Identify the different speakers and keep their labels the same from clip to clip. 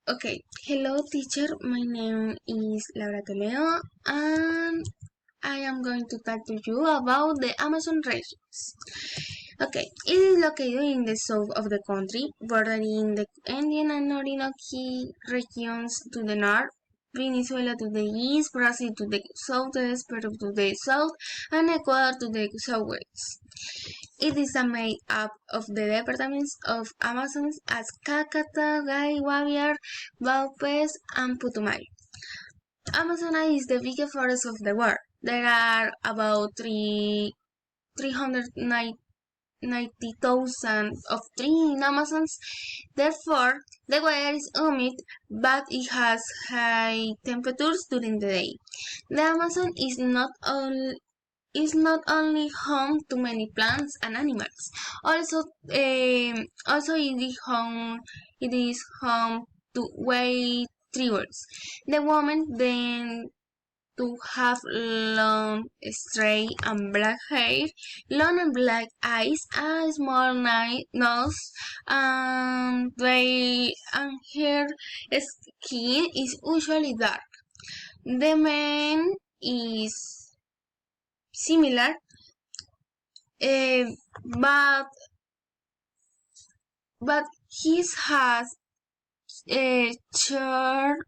Speaker 1: Okay, hello teacher, my name is Laura Toledo and I am going to talk to you about the Amazon regions. Okay, it is located in the south of the country, bordering the Andean and Orinoco regions to the north, Venezuela to the east, Brazil to the southwest, Peru to the south, and Ecuador to the southwest. It is made up of the departments of Amazonas as Cacata, Guaviare, Vaupés, and Putumayo. Amazonas is the biggest forest of the world. There are about 390,000 of trees in Amazons. Therefore, the weather is humid, but it has high temperatures during the day. The Amazon is not only home to many plants and animals, also it is home to white tribals. The women then to have long, straight and black hair, long and black eyes, a small nose, and her skin is usually dark. The man is similar, uh, but his has a short,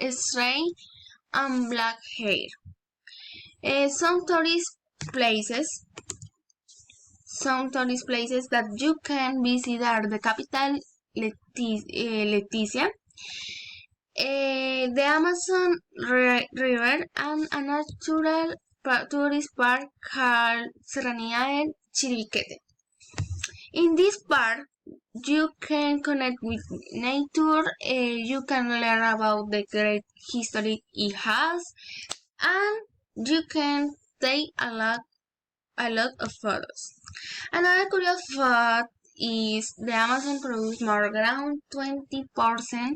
Speaker 1: straight, and black hair. Some tourist places, that you can visit are the capital Leticia, the Amazon River, and a natural tourist park called Serranía del Chiribiquete. In this park, you can connect with nature, you can learn about the great history it has, and you can take a lot of photos. Another curious fact is the Amazon produces more around 20%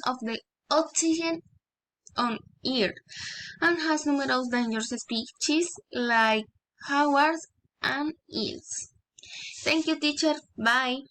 Speaker 1: of the oxygen on Earth and has numerous dangerous species like jaguars and eels. Thank you, teacher. Bye.